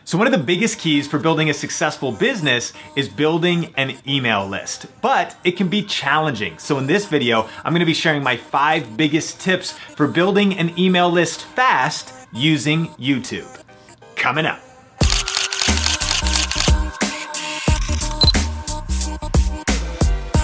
So one of the biggest keys for building a successful business is building an email list, but it can be challenging. So in this video, I'm gonna be sharing my 5 biggest tips for building an email list fast using YouTube. Coming up.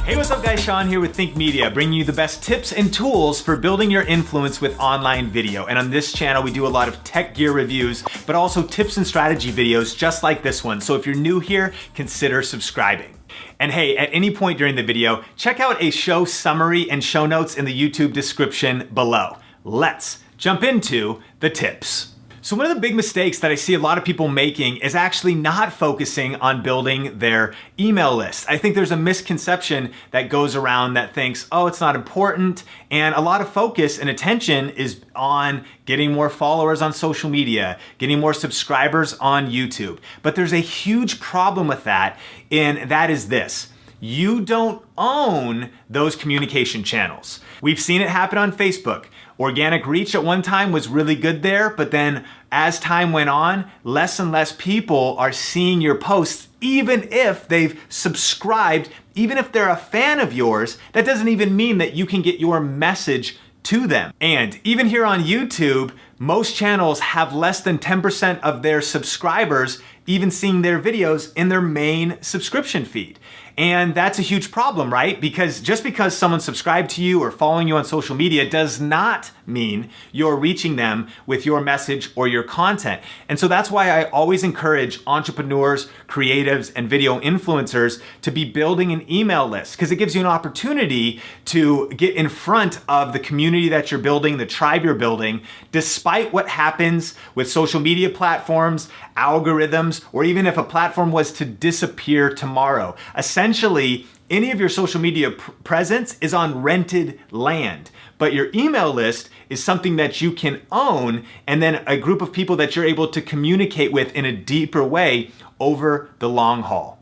Hey, what's up guys? Sean here with Think Media, bringing you the best tips and tools for building your influence with online video. And on this channel, we do a lot of tech gear reviews, but also tips and strategy videos just like this one. So if you're new here, consider subscribing. And hey, at any point during the video, check out a show summary and show notes in the YouTube description below. Let's jump into the tips. So one of the big mistakes that I see a lot of people making is actually not focusing on building their email list. I think there's a misconception that goes around that thinks, oh, it's not important. And a lot of focus and attention is on getting more followers on social media, getting more subscribers on YouTube. But there's a huge problem with that, and that is this. You don't own those communication channels. We've seen it happen on Facebook. Organic reach at one time was really good there, but then as time went on, less and less people are seeing your posts, even if they've subscribed, even if they're a fan of yours. That doesn't even mean that you can get your message to them. And even here on YouTube, most channels have less than 10% of their subscribers even seeing their videos in their main subscription feed. And that's a huge problem, right? Because just because someone subscribed to you or following you on social media does not mean you're reaching them with your message or your content. And so that's why I always encourage entrepreneurs, creatives, and video influencers to be building an email list, because it gives you an opportunity to get in front of the community that you're building, the tribe you're building, despite what happens with social media platforms, algorithms, or even if a platform was to disappear tomorrow. Essentially, any of your social media presence is on rented land, but your email list is something that you can own, and then a group of people that you're able to communicate with in a deeper way over the long haul.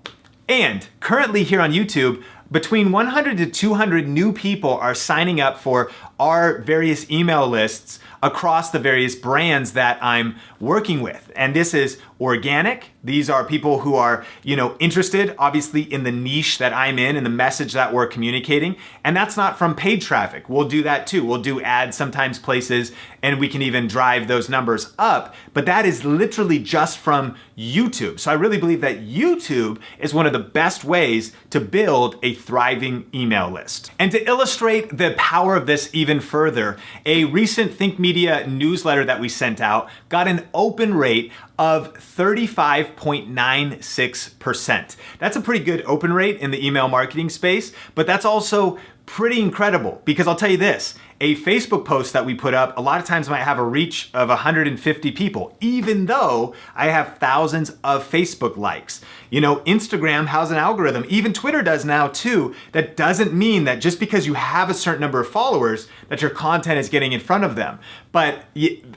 And currently here on YouTube, between 100 to 200 new people are signing up for our various email lists across the various brands that I'm working with. And this is organic. These are people who are, interested obviously in the niche that I'm in and the message that we're communicating. And that's not from paid traffic. We'll do that too. We'll do ads sometimes places, and we can even drive those numbers up. But that is literally just from YouTube. So I really believe that YouTube is one of the best ways to build a thriving email list. And to illustrate the power of this even further, a recent Think Media newsletter that we sent out got an open rate of 35.96%. That's a pretty good open rate in the email marketing space, but that's also pretty incredible, because I'll tell you this, a Facebook post that we put up a lot of times might have a reach of 150 people, even though I have thousands of Facebook likes. Instagram has an algorithm, even Twitter does now too. That doesn't mean that just because you have a certain number of followers that your content is getting in front of them. But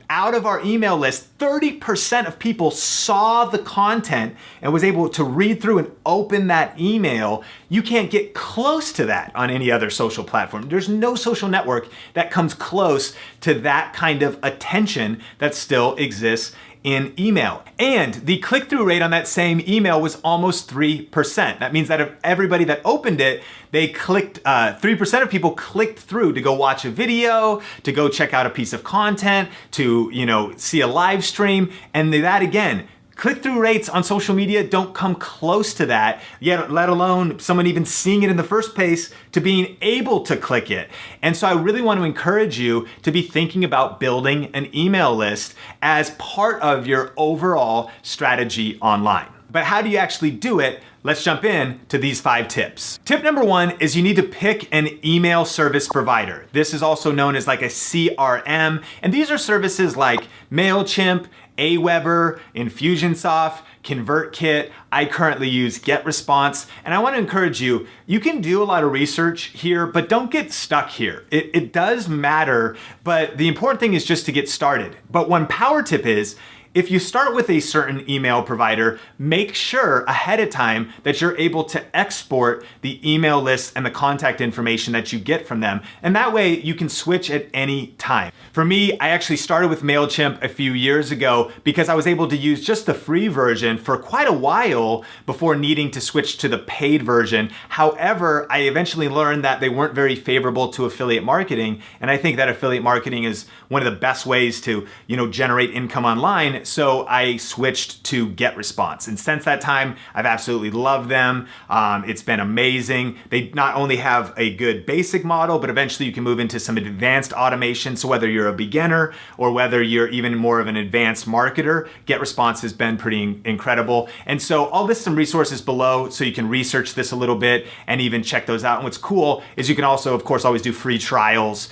out of our email list, 30% of people saw the content and was able to read through and open that email. You can't get close to that on any other social platform. There's no social network that comes close to that kind of attention that still exists in email. And the click-through rate on that same email was almost 3%. That means that of everybody that opened it, they clicked, 3% of people clicked through to go watch a video, to go check out a piece of content, to see a live stream, and that again, click-through rates on social media don't come close to that, yet let alone someone even seeing it in the first place to being able to click it. And so I really want to encourage you to be thinking about building an email list as part of your overall strategy online. But how do you actually do it? Let's jump in to these 5 tips. Tip number 1 is you need to pick an email service provider. This is also known as like a CRM, and these are services like MailChimp, Aweber, Infusionsoft, ConvertKit. I currently use GetResponse, and I want to encourage you, you can do a lot of research here, but don't get stuck here. It does matter, but the important thing is just to get started. But one power tip is, if you start with a certain email provider, make sure ahead of time that you're able to export the email lists and the contact information that you get from them. And that way you can switch at any time. For me, I actually started with MailChimp a few years ago because I was able to use just the free version for quite a while before needing to switch to the paid version. However, I eventually learned that they weren't very favorable to affiliate marketing. And I think that affiliate marketing is one of the best ways to, generate income online. So I switched to GetResponse. And since that time, I've absolutely loved them. It's been amazing. They not only have a good basic model, but eventually you can move into some advanced automation. So whether you're a beginner or whether you're even more of an advanced marketer, GetResponse has been pretty incredible. And so I'll list some resources below so you can research this a little bit and even check those out. And what's cool is you can also, of course, always do free trials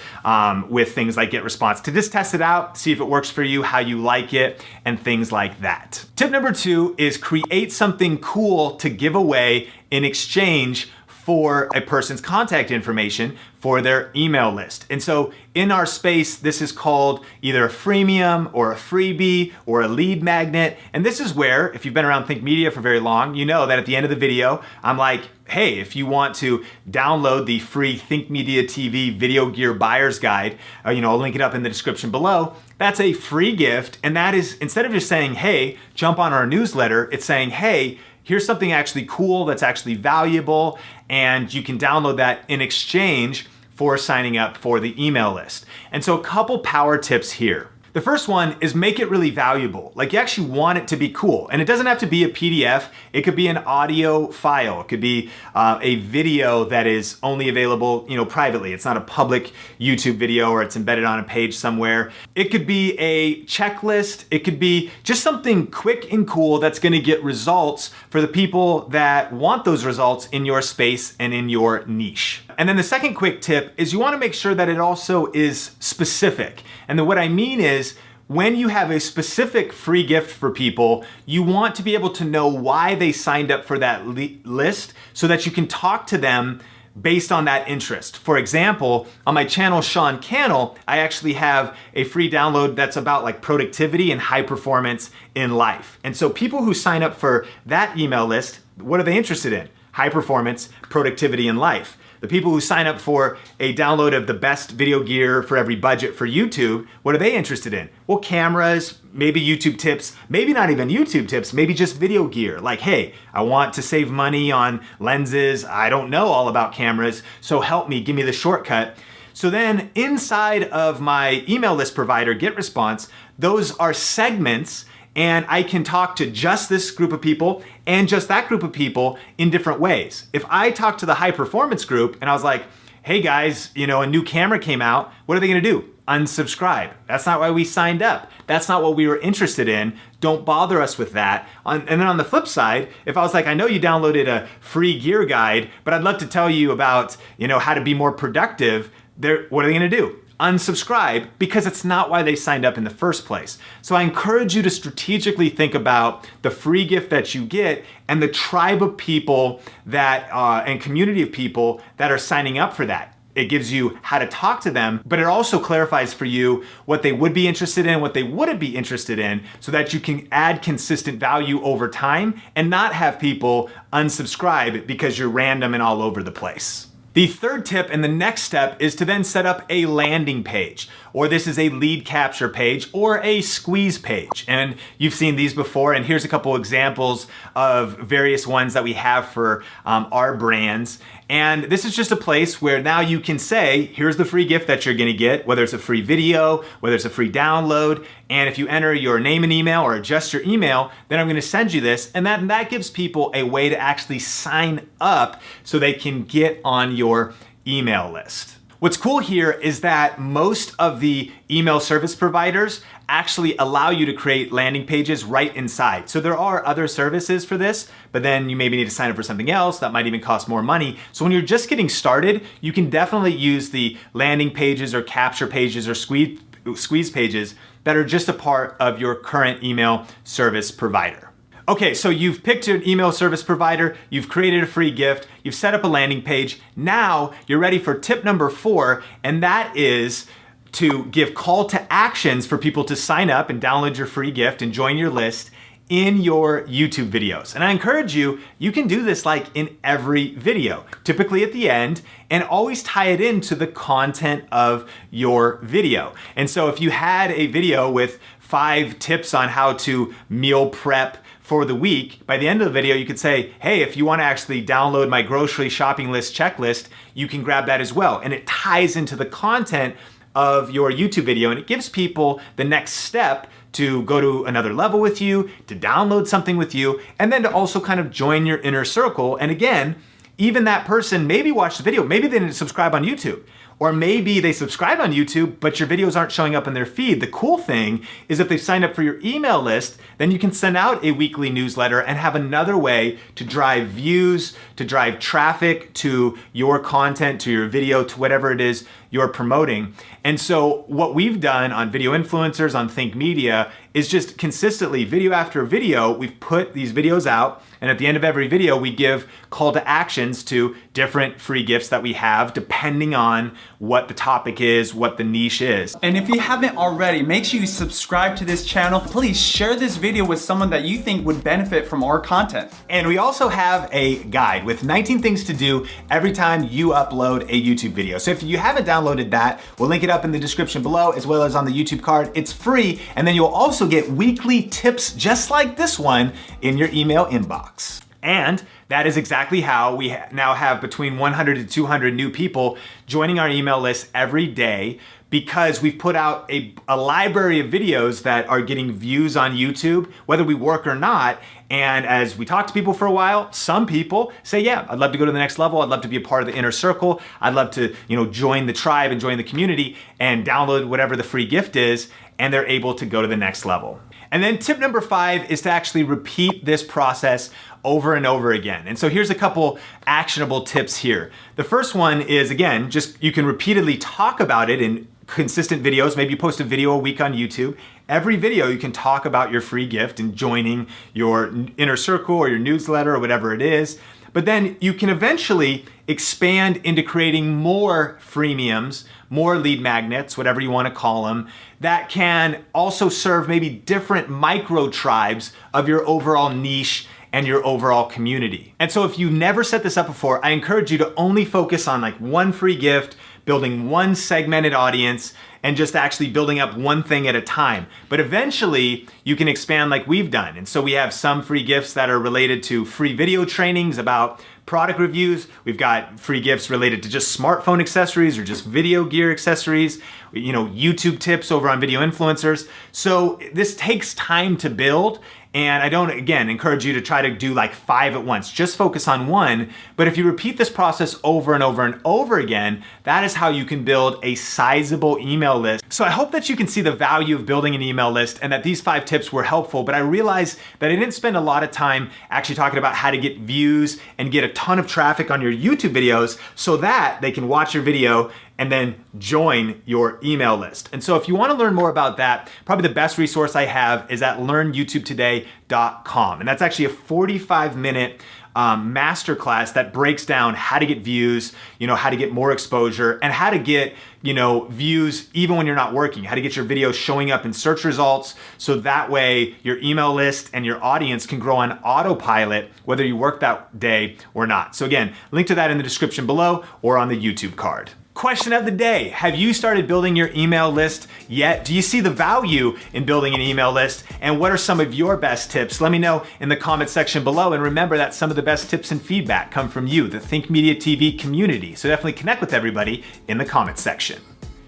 with things like GetResponse to just test it out, see if it works for you, how you like it, and things like that. Tip number 2 is create something cool to give away in exchange for a person's contact information for their email list. And so in our space, this is called either a freemium or a freebie or a lead magnet. And this is where, if you've been around Think Media for very long, you know that at the end of the video, I'm like, hey, if you want to download the free Think Media TV Video Gear Buyer's Guide, I'll link it up in the description below. That's a free gift. And that is, instead of just saying, hey, jump on our newsletter, it's saying, hey, here's something actually cool that's actually valuable, and you can download that in exchange for signing up for the email list. And so a couple power tips here. The first one is make it really valuable. Like you actually want it to be cool. And it doesn't have to be a PDF. It could be an audio file. It could be a video that is only available, privately. It's not a public YouTube video or it's embedded on a page somewhere. It could be a checklist. It could be just something quick and cool that's gonna get results for the people that want those results in your space and in your niche. And then the second quick tip is you wanna make sure that it also is specific. And then what I mean is, when you have a specific free gift for people, you want to be able to know why they signed up for that list so that you can talk to them based on that interest. For example, on my channel, Sean Cannell, I actually have a free download that's about like productivity and high performance in life. And so people who sign up for that email list, what are they interested in? High performance, productivity in life. The people who sign up for a download of the best video gear for every budget for YouTube, what are they interested in? Well, cameras, maybe YouTube tips, maybe not even YouTube tips, maybe just video gear. Like, hey, I want to save money on lenses. I don't know all about cameras, so help me, give me the shortcut. So then inside of my email list provider, GetResponse, those are segments, and I can talk to just this group of people and just that group of people in different ways. If I talk to the high performance group and I was like, hey guys, a new camera came out, what are they gonna do? Unsubscribe. That's not why we signed up. That's not what we were interested in. Don't bother us with that. And then on the flip side, if I was like, I know you downloaded a free gear guide, but I'd love to tell you about, how to be more productive, what are they gonna do? Unsubscribe, because it's not why they signed up in the first place. So I encourage you to strategically think about the free gift that you get and the tribe of people that and community of people that are signing up for that. It gives you how to talk to them, but it also clarifies for you what they would be interested in, what they wouldn't be interested in, so that you can add consistent value over time and not have people unsubscribe because you're random and all over the place. The third tip and the next step is to then set up a landing page, or this is a lead capture page or a squeeze page. And you've seen these before, and here's a couple examples of various ones that we have for our brands. And this is just a place where now you can say, here's the free gift that you're gonna get, whether it's a free video, whether it's a free download, and if you enter your name and email or adjust your email, then I'm gonna send you this, and that gives people a way to actually sign up so they can get on your email list. What's cool here is that most of the email service providers actually allow you to create landing pages right inside. So there are other services for this, but then you maybe need to sign up for something else that might even cost more money. So when you're just getting started, you can definitely use the landing pages or capture pages or squeeze pages that are just a part of your current email service provider. Okay, so you've picked an email service provider, you've created a free gift, you've set up a landing page. Now you're ready for tip number 4, and that is to give call to actions for people to sign up and download your free gift and join your list in your YouTube videos. And I encourage you, you can do this like in every video, typically at the end, and always tie it into the content of your video. And so if you had a video with 5 tips on how to meal prep for the week, by the end of the video, you could say, hey, if you want to actually download my grocery shopping list checklist, you can grab that as well. And it ties into the content of your YouTube video, and it gives people the next step to go to another level with you, to download something with you, and then to also kind of join your inner circle. And again, even that person maybe watched the video, maybe they didn't subscribe on YouTube, or maybe they subscribe on YouTube, but your videos aren't showing up in their feed. The cool thing is if they've signed up for your email list, then you can send out a weekly newsletter and have another way to drive views, to drive traffic to your content, to your video, to whatever it is you're promoting. And so what we've done on Video Influencers, on Think Media, is just consistently, video after video, we've put these videos out, and at the end of every video, we give call to actions to different free gifts that we have, depending on what the topic is, what the niche is. And if you haven't already, make sure you subscribe to this channel. Please share this video with someone that you think would benefit from our content. And we also have a guide with 19 things to do every time you upload a YouTube video. So if you haven't downloaded that, we'll link it up in the description below, as well as on the YouTube card. It's free, and then you'll also get weekly tips just like this one in your email inbox. And that is exactly how we now have between 100 to 200 new people joining our email list every day, because we've put out a library of videos that are getting views on YouTube, whether we work or not. And as we talk to people for a while, some people say, yeah, I'd love to go to the next level. I'd love to be a part of the inner circle. I'd love to, join the tribe and join the community and download whatever the free gift is, and they're able to go to the next level. And then tip number 5 is to actually repeat this process over and over again. And so here's a couple actionable tips here. The first one is, again, just you can repeatedly talk about it in consistent videos. Maybe you post a video a week on YouTube. Every video you can talk about your free gift and joining your inner circle or your newsletter or whatever it is. But then you can eventually expand into creating more freemiums, more lead magnets, whatever you want to call them, that can also serve maybe different micro tribes of your overall niche and your overall community. And so if you've never set this up before, I encourage you to only focus on like one free gift, building one segmented audience, and just actually building up one thing at a time. But eventually you can expand like we've done. And so we have some free gifts that are related to free video trainings about product reviews. We've got free gifts related to just smartphone accessories or just video gear accessories, YouTube tips over on Video Influencers. So this takes time to build. And I don't, again, encourage you to try to do like 5 at once. Just focus on one. But if you repeat this process over and over and over again, that is how you can build a sizable email list. So I hope that you can see the value of building an email list and that these 5 tips were helpful. But I realized that I didn't spend a lot of time actually talking about how to get views and get a ton of traffic on your YouTube videos so that they can watch your video and then join your email list. And so if you want to learn more about that, probably the best resource I have is at learnyoutubetoday.com. And that's actually a 45-minute masterclass that breaks down how to get views, how to get more exposure, and how to get, views even when you're not working, how to get your videos showing up in search results, so that way your email list and your audience can grow on autopilot whether you work that day or not. So again, link to that in the description below or on the YouTube card. Question of the day. Have you started building your email list yet? Do you see the value in building an email list? And what are some of your best tips? Let me know in the comment section below. And remember that some of the best tips and feedback come from you, the Think Media TV community. So definitely connect with everybody in the comment section.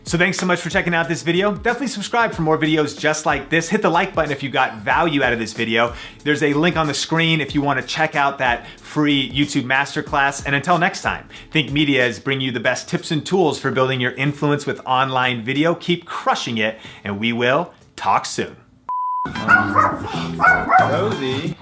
So thanks so much for checking out this video. Definitely subscribe for more videos just like this. Hit the like button if you got value out of this video. There's a link on the screen if you want to check out that free YouTube masterclass. And until next time, Think Media is bringing you the best tips and tools for building your influence with online video. Keep crushing it, and we will talk soon. Rosie.